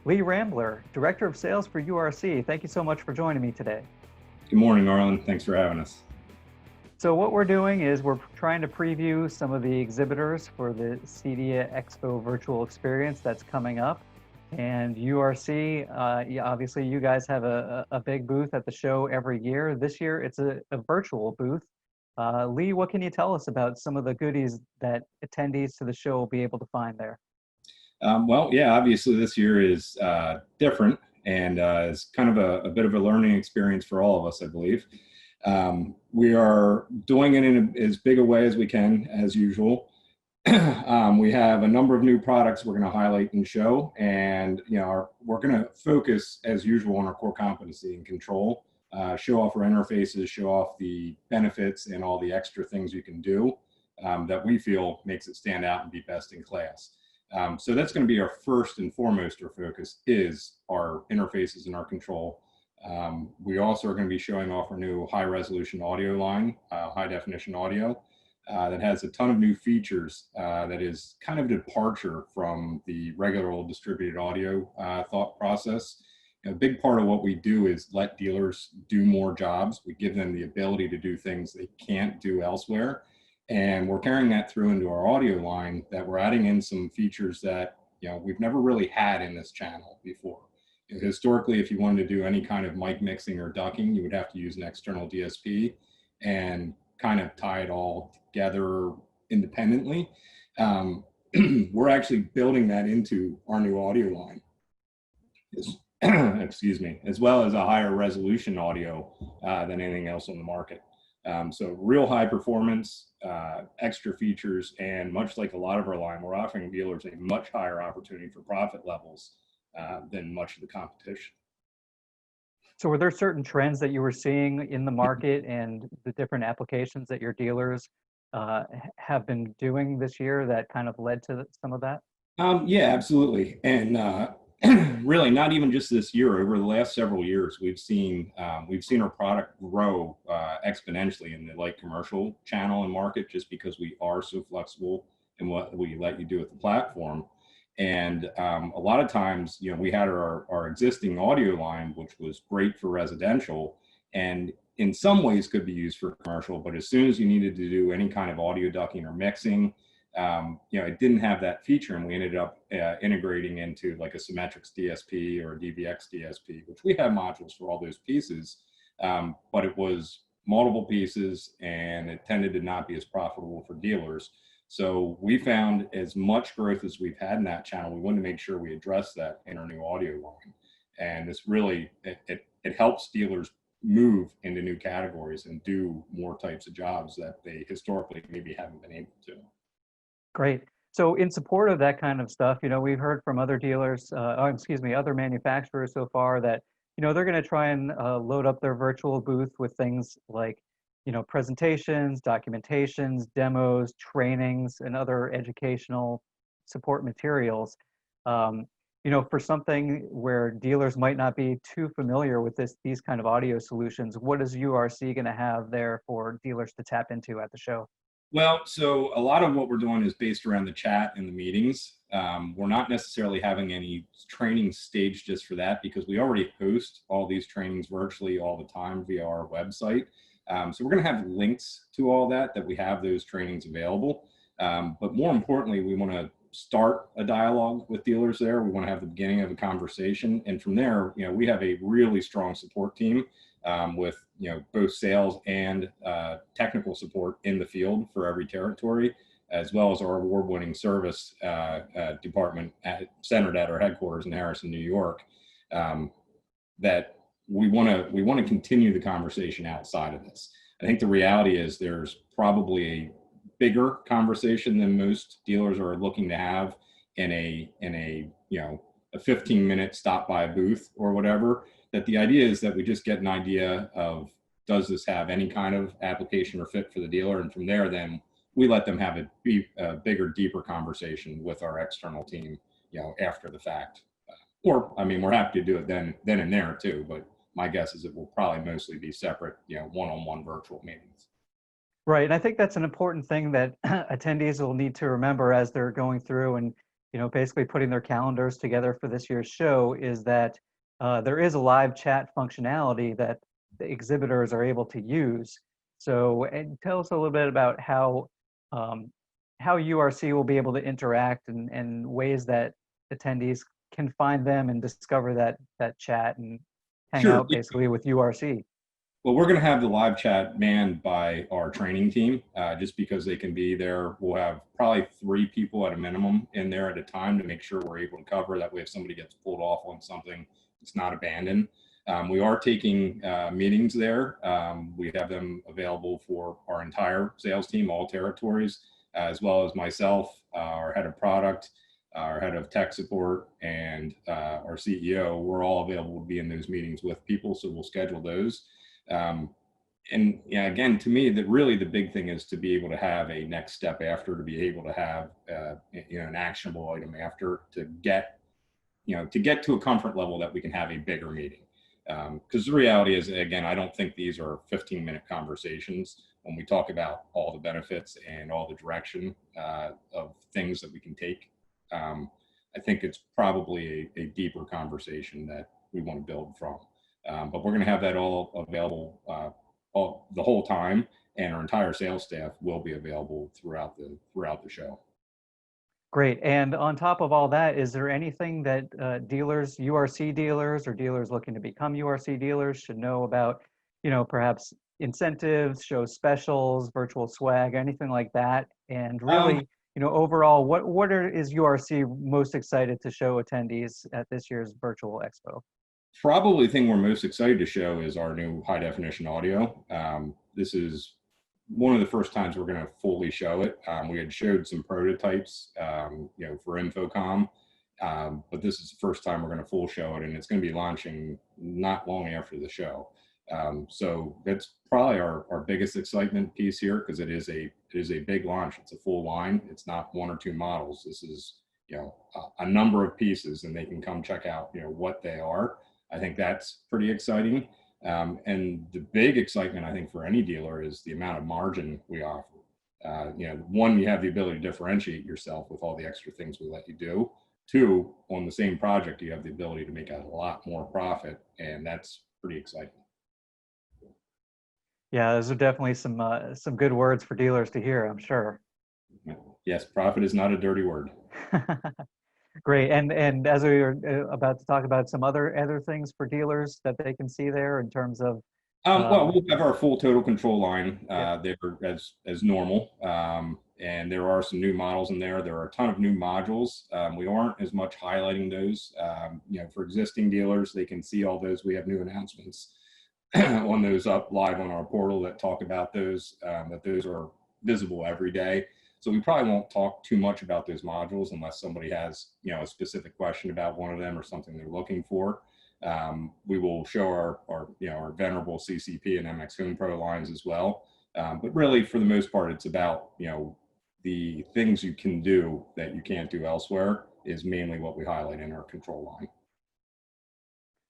Lee Rambler, Director of Sales for URC. Thank you so much for joining me today. Good morning, Arlen. Thanks for having us. So what we're doing is we're trying to preview some of the exhibitors for the CEDIA Expo virtual experience that's coming up. And URC, obviously you guys have a big booth at the show every year. This year it's a virtual booth. Lee, what can you tell us about some of the goodies that attendees to the show will be able to find there? Well, yeah, obviously this year is different and is kind of a bit of a learning experience for all of us, I believe. We are doing it in as big a way as we can, as usual. We have a number of new products we're going to highlight and show, and we're going to focus, as usual, on our core competency and control, show off our interfaces, show off the benefits and all the extra things you can do that we feel makes it stand out and be best in class. So that's going to be our first and foremost, our focus is our interfaces and our control. We also are going to be showing off our new high resolution audio line, high definition audio, that has a ton of new features that is kind of a departure from the regular old distributed audio thought process. A big part of what we do is let dealers do more jobs. We give them the ability to do things they can't do elsewhere. And we're carrying that through into our audio line, that we're adding in some features that we've never really had in this channel before. Historically, if you wanted to do any kind of mic mixing or ducking, you would have to use an external DSP and kind of tie it all together independently. We're actually building that into our new audio line, excuse me, as well as a higher resolution audio than anything else on the market. So real high performance, extra features, and much like a lot of our line, we're offering dealers a much higher opportunity for profit levels than much of the competition. So were there certain trends that you were seeing in the market and the different applications that your dealers have been doing this year that kind of led to some of that? Yeah, absolutely. And really not even just this year, over the last several years, we've seen our product grow exponentially in the light commercial channel and market, just because we are so flexible in what we let you do with the platform. And a lot of times, we had our existing audio line, which was great for residential and in some ways could be used for commercial, but as soon as you needed to do any kind of audio ducking or mixing, it didn't have that feature, and we ended up integrating into like a Symmetrics DSP or a DVX DSP, which we have modules for all those pieces, but it was multiple pieces and it tended to not be as profitable for dealers. So we found as much growth as we've had in that channel, we wanted to make sure we address that in our new audio line. And this really, it helps dealers move into new categories and do more types of jobs that they historically maybe haven't been able to. Great. So in support of that kind of stuff, we've heard from other dealers, other manufacturers so far that, they're going to try and load up their virtual booth with things like, presentations, documentations, demos, trainings, and other educational support materials. For something where dealers might not be too familiar with these kind of audio solutions, what is URC going to have there for dealers to tap into at the show? Well, so a lot of what we're doing is based around the chat and the meetings. We're not necessarily having any training staged just for that, because we already host all these trainings virtually all the time via our website. So we're going to have links to all that we have those trainings available. But more importantly, we want to start a dialogue with dealers there. We want to have the beginning of a conversation. And from there, we have a really strong support team with both sales and technical support in the field for every territory, as well as our award-winning service department centered at our headquarters in Harrison, New York, that we want to continue the conversation outside of this. I think the reality is there's probably a bigger conversation than most dealers are looking to have in a 15-minute stop by a booth or whatever. That the idea is that we just get an idea of, does this have any kind of application or fit for the dealer, and from there then we let them have a bigger, deeper conversation with our external team, after the fact. Or I mean, we're happy to do it then and there too, but my guess is it will probably mostly be separate, one-on-one virtual meetings. Right, and I think that's an important thing that attendees will need to remember as they're going through and basically putting their calendars together for this year's show is that there is a live chat functionality that the exhibitors are able to use. So, and tell us a little bit about um, how URC will be able to interact and ways that attendees can find them and discover that chat and hang Sure. out basically with URC. Well, we're going to have the live chat manned by our training team, just because they can be there. We'll have probably 3 people at a minimum in there at a time to make sure we're able to cover. That way, if somebody gets pulled off on something, it's not abandoned. We are taking meetings there. We have them available for our entire sales team, all territories, as well as myself, our head of product, our head of tech support, and our CEO. We're all available to be in those meetings with people, so we'll schedule those. And yeah, again, to me, that really the big thing is to be able to have a next step after, to be able to have an actionable item after, to get to a comfort level that we can have a bigger meeting. Because the reality is, again, I don't think these are 15-minute conversations. When we talk about all the benefits and all the direction of things that we can take, I think it's probably a deeper conversation that we want to build from. But we're going to have that all available the whole time, and our entire sales staff will be available throughout the show. Great. And on top of all that, is there anything that dealers, URC dealers, or dealers looking to become URC dealers should know about, perhaps incentives, show specials, virtual swag, anything like that? And really, overall, is URC most excited to show attendees at this year's virtual expo? Probably the thing we're most excited to show is our new high definition audio. This is one of the first times we're going to fully show it. We had showed some prototypes, for Infocom, but this is the first time we're going to full show it, and it's going to be launching not long after the show. So that's probably our biggest excitement piece here, because it is a big launch. It's a full line. It's not 1 or 2 models. This is a number of pieces, and they can come check out what they are. I think that's pretty exciting. And the big excitement, I think, for any dealer is the amount of margin we offer. One, you have the ability to differentiate yourself with all the extra things we let you do. 2, on the same project, you have the ability to make a lot more profit, and that's pretty exciting. Yeah, those are definitely some good words for dealers to hear, I'm sure. Yes, profit is not a dirty word. Great. And as we were about to talk about some other things for dealers that they can see there in terms of well, we'll have our full total control line there as normal, and there are some new models in there. There are a ton of new modules. We aren't as much highlighting those. For existing dealers, they can see all those. We have new announcements on those up live on our portal that talk about those. That those are visible every day. So we probably won't talk too much about those modules unless somebody has a specific question about one of them or something they're looking for. We will show our venerable CCP and MX Home Pro lines as well. But really, for the most part, it's about the things you can do that you can't do elsewhere is mainly what we highlight in our control line.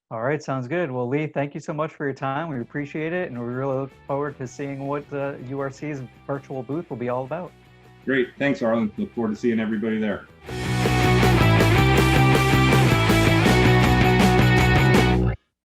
All right, sounds good. Well, Lee, thank you so much for your time. We appreciate it, and we really look forward to seeing what URC's virtual booth will be all about. Great. Thanks, Arlen. Look forward to seeing everybody there.